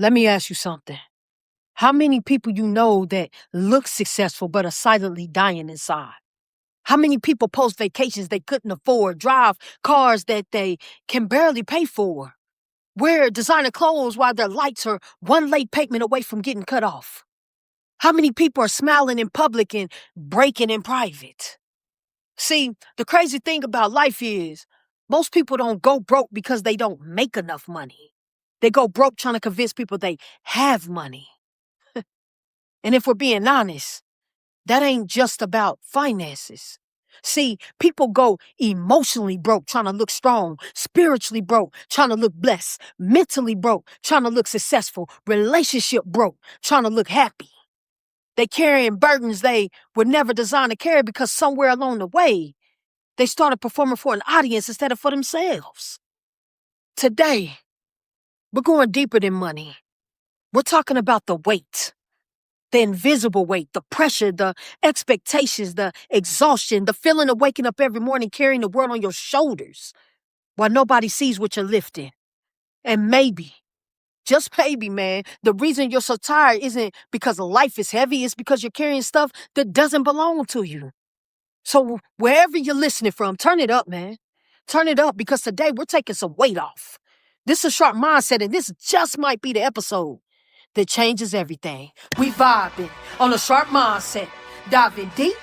Let me ask you something. How many people you know that look successful but are silently dying inside? How many people post vacations they couldn't afford, drive cars that they can barely pay for, wear designer clothes while their lights are one late payment away from getting cut off? How many people are smiling in public and breaking in private? See, the crazy thing about life is most people don't go broke because they don't make enough money. They go broke trying to convince people they have money. And if we're being honest, that ain't just about finances. See, people go emotionally broke trying to look strong, spiritually broke trying to look blessed, mentally broke trying to look successful, relationship broke trying to look happy. They carrying burdens they were never designed to carry because somewhere along the way, they started performing for an audience instead of for themselves. Today, we're going deeper than money. We're talking about the weight. The invisible weight, the pressure, the expectations, the exhaustion, the feeling of waking up every morning carrying the world on your shoulders while nobody sees what you're lifting. And maybe, just maybe, man, the reason you're so tired isn't because life is heavy, it's because you're carrying stuff that doesn't belong to you. So wherever you're listening from, turn it up, man. Turn it up because today we're taking some weight off. This is Sharpe Mindset, and this just might be the episode that changes everything. We vibing on a Sharpe Mindset, diving deep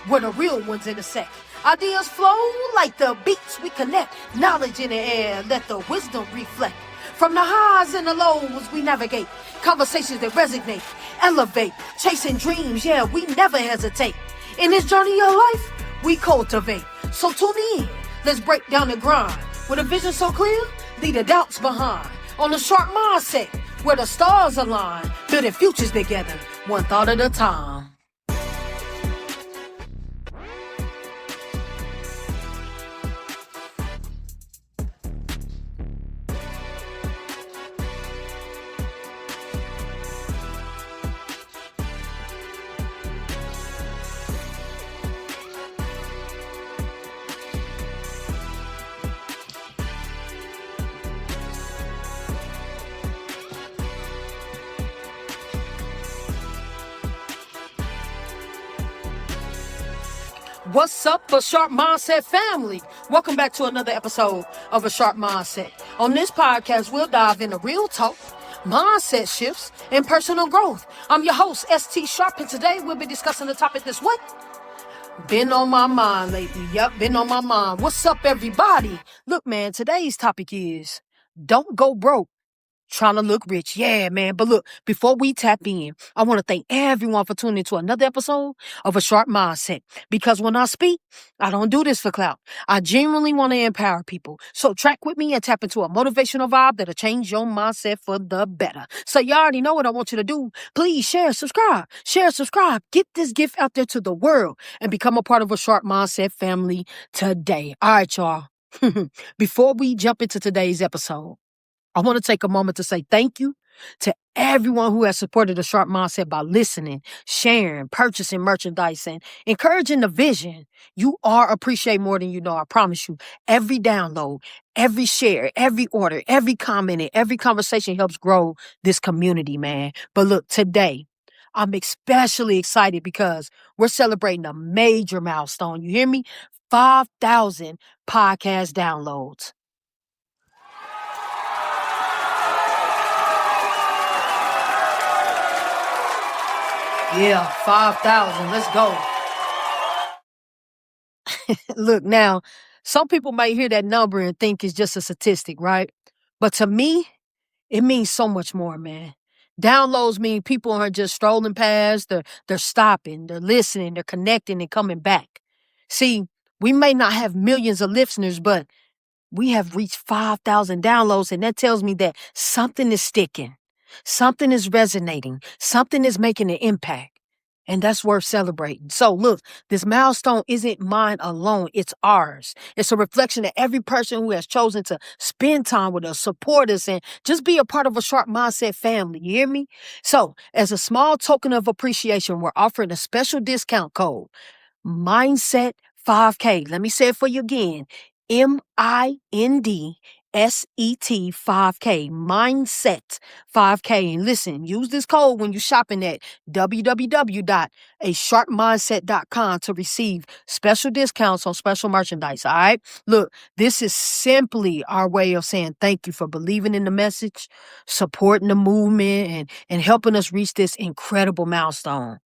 where the real ones intersect. Ideas flow like the beats we connect. Knowledge in the air, let the wisdom reflect. From the highs and the lows we navigate. Conversations that resonate, elevate. Chasing dreams, yeah, we never hesitate. In this journey of life, we cultivate. So tune in, let's break down the grind. With a vision so clear, leave the doubts behind. On a Sharpe Mindset, where the stars align, building futures together, one thought at a time. What's up, a Sharpe Mindset family? Welcome back to another episode of A Sharpe Mindset. On this podcast, we'll dive into real talk, mindset shifts, and personal growth. I'm your host, ST Sharpe, and today we'll be discussing the topic that's what? Been on my mind lately. Yep, been on my mind. What's up, everybody? Look, man, today's topic is don't go broke trying to look rich. Yeah, man. But look, before we tap in, I want to thank everyone for tuning into another episode of A Sharpe Mindset. Because when I speak, I don't do this for clout. I genuinely want to empower people. So track with me and tap into a motivational vibe that'll change your mindset for the better. So you already know what I want you to do. Please share, subscribe. Share, subscribe. Get this gift out there to the world and become a part of A Sharpe Mindset family today. All right, y'all. Before we jump into today's episode, I want to take a moment to say thank you to everyone who has supported the Sharpe Mindset by listening, sharing, purchasing merchandise, and encouraging the vision. You are appreciated more than you know, I promise you. Every download, every share, every order, every comment, and every conversation helps grow this community, man. But look, today, I'm especially excited because we're celebrating a major milestone. You hear me? 5,000 podcast downloads. Yeah, 5,000. Let's go. Look, now, some people might hear that number and think it's just a statistic, right? But to me, it means so much more, man. Downloads mean people aren't just strolling past, they're stopping, they're listening, they're connecting and coming back. See, we may not have millions of listeners, but we have reached 5,000 downloads, and that tells me that something is sticking. Something is resonating. Something is making an impact. And that's worth celebrating. So look, this milestone isn't mine alone. It's ours. It's a reflection of every person who has chosen to spend time with us, support us, and just be a part of a Sharpe Mindset family. You hear me? So as a small token of appreciation, we're offering a special discount code, Mindset 5K. Let me say it for you again. MIND SET5K, Mindset 5K. And listen, use this code when you're shopping at www.asharpmindset.com to receive special discounts on special merchandise. All right. Look, this is simply our way of saying thank you for believing in the message, supporting the movement, and helping us reach this incredible milestone.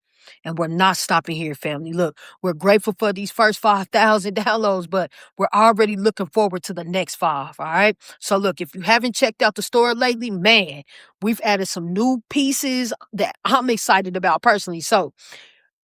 And we're not stopping here, family. Look, we're grateful for these first 5,000 downloads, but we're already looking forward to the next 5. All right. So look, if you haven't checked out the store lately, man, we've added some new pieces that I'm excited about personally. So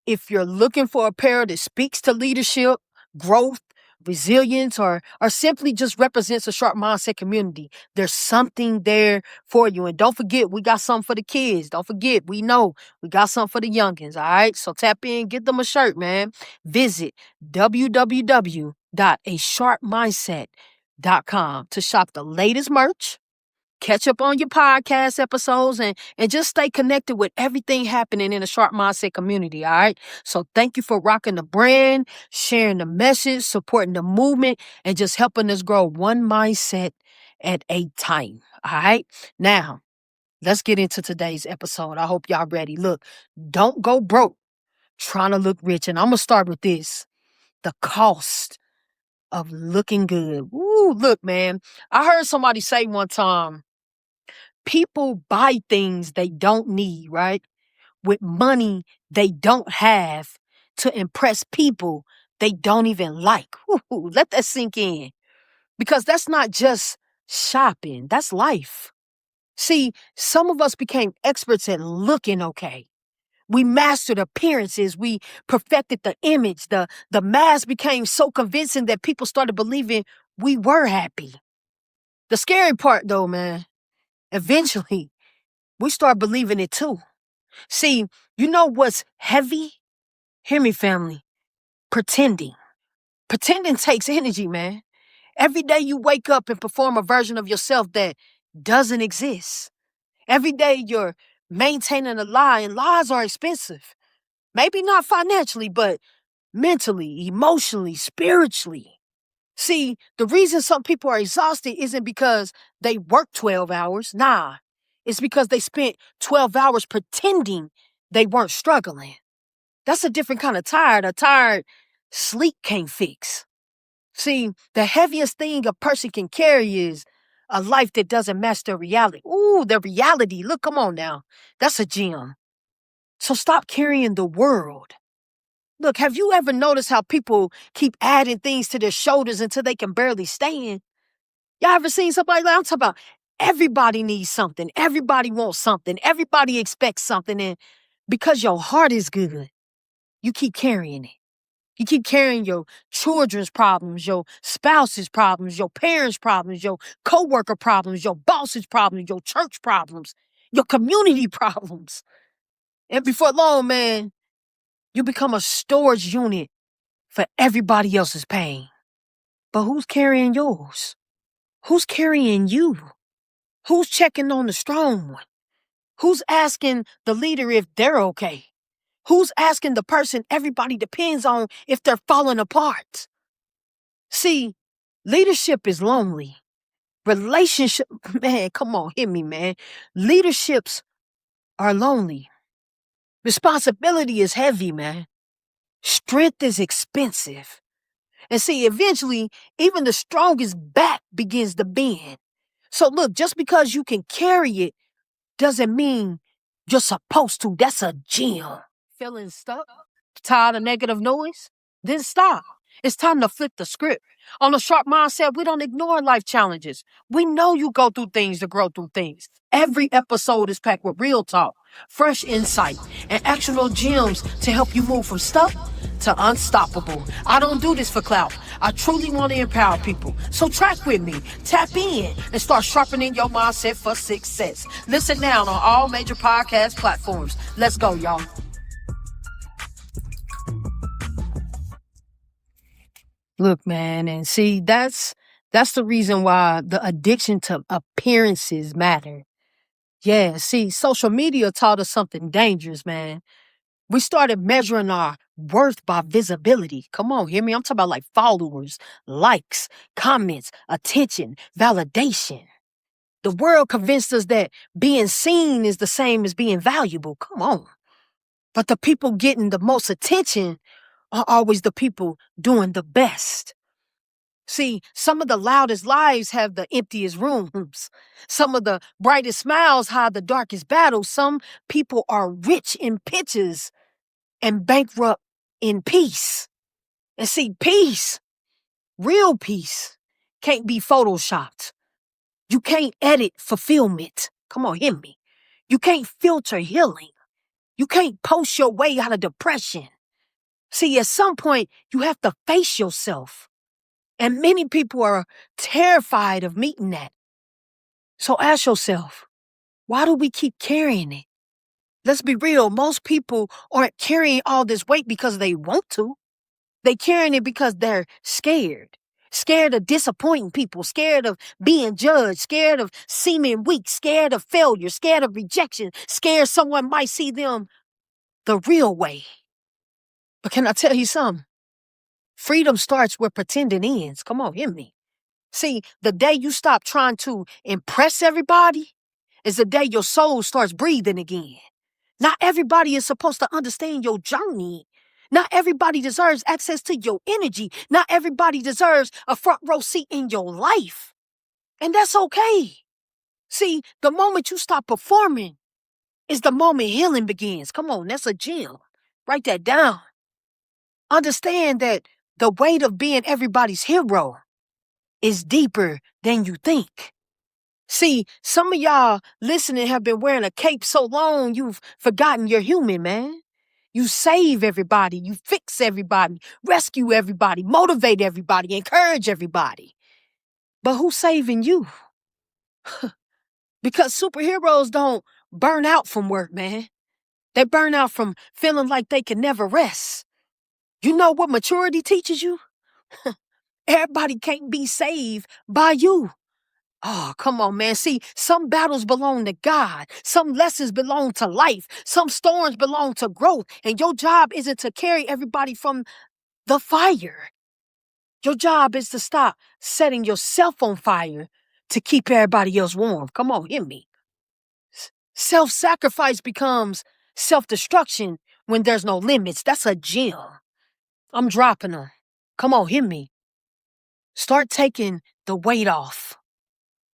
if you're looking for apparel that speaks to leadership, growth, resilience, or simply just represents a sharp mindset community, there's something there for you. And don't forget, we got something for the kids. Don't forget, we know we got something for the youngins. All right. So tap in, get them a shirt, man. Visit www.asharpmindset.com to shop the latest merch, catch up on your podcast episodes, and just stay connected with everything happening in the Sharp Mindset community, all right? So thank you for rocking the brand, sharing the message, supporting the movement, and just helping us grow one mindset at a time, all right? Now, let's get into today's episode. I hope y'all ready. Look, don't go broke trying to look rich. And I'm going to start with this, the cost of looking good. Ooh, look, man, I heard somebody say one time, people buy things they don't need, right? With money they don't have to impress people they don't even like. Ooh, let that sink in. Because that's not just shopping, that's life. See, some of us became experts at looking okay. We mastered appearances. We perfected the image. The mask became so convincing that people started believing we were happy. The scary part, though, man, eventually we start believing it too. See, you know what's heavy? Hear me, family. Pretending. Pretending takes energy, man. Every day you wake up and perform a version of yourself that doesn't exist. Every day you're maintaining a lie, and lies are expensive. Maybe not financially, but mentally, emotionally, spiritually. See, the reason some people are exhausted isn't because they work 12 hours. Nah, it's because they spent 12 hours pretending they weren't struggling. That's a different kind of tired. A tired sleep can't fix. See, the heaviest thing a person can carry is a life that doesn't match their reality. Ooh, their reality. Look, come on now. That's a gem. So stop carrying the world. Look, have you ever noticed how people keep adding things to their shoulders until they can barely stand? Y'all ever seen somebody like I'm talking about? Everybody needs something. Everybody wants something. Everybody expects something. And because your heart is good, you keep carrying it. You keep carrying your children's problems, your spouse's problems, your parents' problems, your coworker problems, your boss's problems, your church problems, your community problems. And before long, man, you become a storage unit for everybody else's pain. But who's carrying yours? Who's carrying you? Who's checking on the strong one? Who's asking the leader if they're okay? Who's asking the person everybody depends on if they're falling apart? See, leadership is lonely. Relationship, man, come on, hit me, man. Leaderships are lonely. Responsibility is heavy, man. Strength is expensive. And see, eventually, even the strongest back begins to bend. So look, just because you can carry it doesn't mean you're supposed to. That's a gem. Feeling stuck? Tired of negative noise? Then stop. It's time to flip the script. On a sharp mindset, we don't ignore life challenges. We know you go through things to grow through things. Every episode is packed with real talk, fresh insight, and actionable gems to help you move from stuck to unstoppable. I don't do this for clout. I truly want to empower people. So track with me, tap in, and start sharpening your mindset for success. Listen now on all major podcast platforms. Let's go, y'all. Look, man, and see, that's the reason why the addiction to appearances matter. Yeah, see, social media taught us something dangerous, man. We started measuring our worth by visibility. Come on, hear me? I'm talking about like followers, likes, comments, attention, validation. The world convinced us that being seen is the same as being valuable. Come on. But the people getting the most attention are always the people doing the best. See, some of the loudest lives have the emptiest rooms. Some of the brightest smiles hide the darkest battles. Some people are rich in pictures and bankrupt in peace. And see, peace, real peace, can't be photoshopped. You can't edit fulfillment. Come on, hear me. You can't filter healing. You can't post your way out of depression. See, at some point, you have to face yourself. And many people are terrified of meeting that. So ask yourself, why do we keep carrying it? Let's be real. Most people aren't carrying all this weight because they want to. They carrying it because they're scared. Scared of disappointing people, scared of being judged, scared of seeming weak, scared of failure, scared of rejection, scared someone might see them the real way. But can I tell you something? Freedom starts where pretending ends. Come on, hear me. See, the day you stop trying to impress everybody is the day your soul starts breathing again. Not everybody is supposed to understand your journey. Not everybody deserves access to your energy. Not everybody deserves a front row seat in your life. And that's okay. See, the moment you stop performing is the moment healing begins. Come on, that's a gem. Write that down. Understand that the weight of being everybody's hero is deeper than you think. See, some of y'all listening have been wearing a cape so long you've forgotten you're human, man. You save everybody, you fix everybody, rescue everybody, motivate everybody, encourage everybody. But who's saving you? Because superheroes don't burn out from work, man. They burn out from feeling like they can never rest. You know what maturity teaches you? Everybody can't be saved by you. Oh, come on, man. See, some battles belong to God. Some lessons belong to life. Some storms belong to growth. And your job isn't to carry everybody from the fire. Your job is to stop setting yourself on fire to keep everybody else warm. Come on, hear me. Self-sacrifice becomes self-destruction when there's no limits. That's a gem. I'm dropping them. Come on, hear me. Start taking the weight off.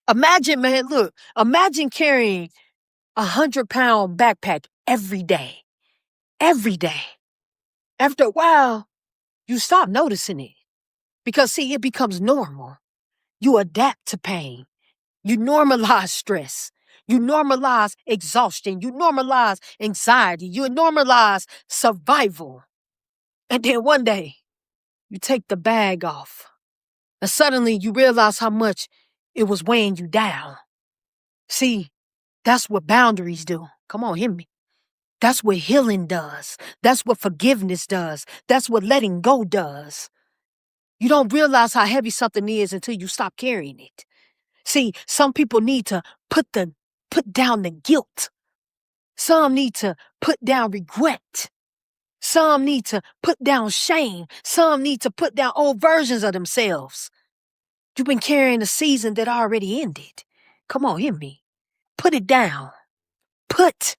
Imagine, man, look, imagine carrying 100-pound backpack every day. Every day. After a while, you stop noticing it. Because, see, it becomes normal. You adapt to pain. You normalize stress. You normalize exhaustion. You normalize anxiety. You normalize survival. And then one day, you take the bag off. And suddenly you realize how much it was weighing you down. See, that's what boundaries do. Come on, hear me. That's what healing does. That's what forgiveness does. That's what letting go does. You don't realize how heavy something is until you stop carrying it. See, some people need to put down the guilt. Some need to put down regret. Some need to put down shame. Some need to put down old versions of themselves. You've been carrying a season that already ended. Come on, hear me. Put it down. Put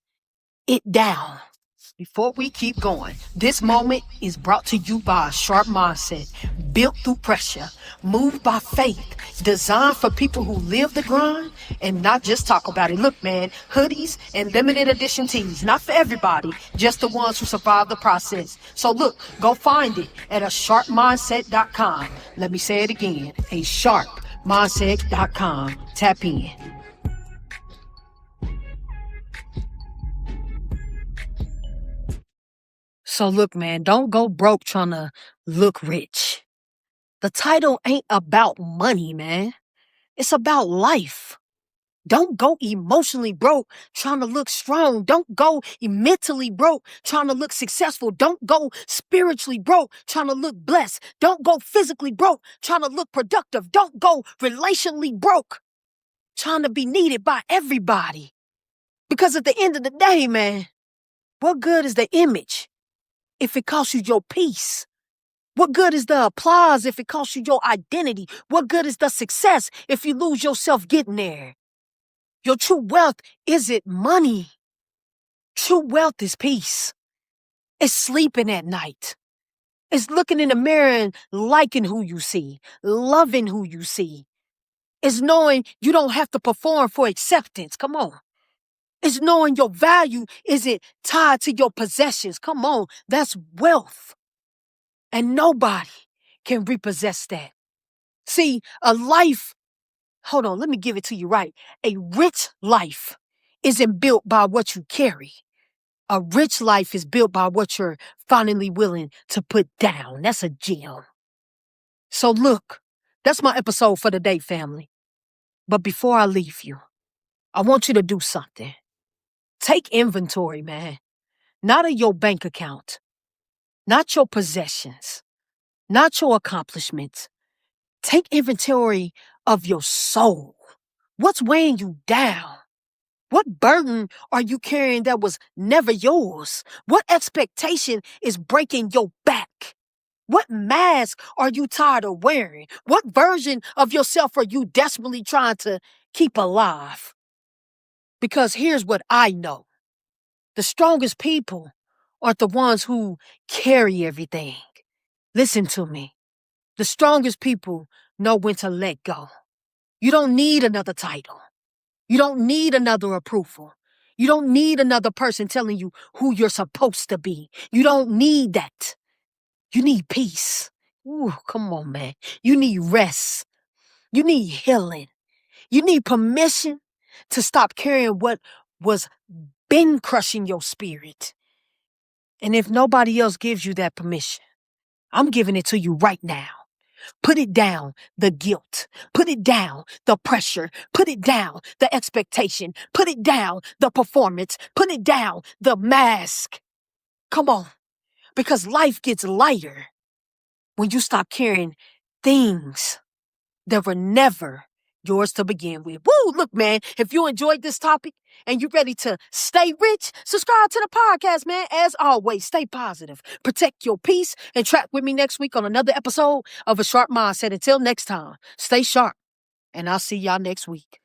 it down. Before we keep going, this moment is brought to you by a Sharpe mindset, built through pressure, moved by faith, designed for people who live the grind and not just talk about it. Look, man, hoodies and limited edition tees, not for everybody, just the ones who survive the process. So look, go find it at asharpemindset.com. Let me say it again, asharpemindset.com. Tap in. So look, man, don't go broke trying to look rich. The title ain't about money, man. It's about life. Don't go emotionally broke trying to look strong. Don't go mentally broke trying to look successful. Don't go spiritually broke trying to look blessed. Don't go physically broke trying to look productive. Don't go relationally broke trying to be needed by everybody. Because at the end of the day, man, what good is the image if it costs you your peace? What good is the applause if it costs you your identity? What good is the success if you lose yourself getting there? Your true wealth isn't money. True wealth is peace. It's sleeping at night. It's looking in the mirror and liking who you see, loving who you see. It's knowing you don't have to perform for acceptance. Come on. It's knowing your value isn't tied to your possessions. Come on. That's wealth. And nobody can repossess that. See, hold on, let me give it to you right. A rich life isn't built by what you carry. A rich life is built by what you're finally willing to put down. That's a gem. So look, that's my episode for the day, family. But before I leave you, I want you to do something. Take inventory, man. Not of your bank account, not your possessions, not your accomplishments. Take inventory of your soul. What's weighing you down? What burden are you carrying that was never yours? What expectation is breaking your back? What mask are you tired of wearing? What version of yourself are you desperately trying to keep alive? Because here's what I know. The strongest people aren't the ones who carry everything. Listen to me. The strongest people know when to let go. You don't need another title. You don't need another approval. You don't need another person telling you who you're supposed to be. You don't need that. You need peace. Ooh, come on, man. You need rest. You need healing. You need permission to stop carrying what was been crushing your spirit. And if nobody else gives you that permission, I'm giving it to you right now. Put it down, the guilt. Put it down, the pressure. Put it down, the expectation. Put it down, the performance. Put it down, the mask. Come on, because life gets lighter when you stop carrying things that were never yours to begin with. Woo, look, man, if you enjoyed this topic and you're ready to stay rich, subscribe to the podcast, man. As always, stay positive, protect your peace, and track with me next week on another episode of A Sharp Mindset. Until next time, stay sharp, and I'll see y'all next week.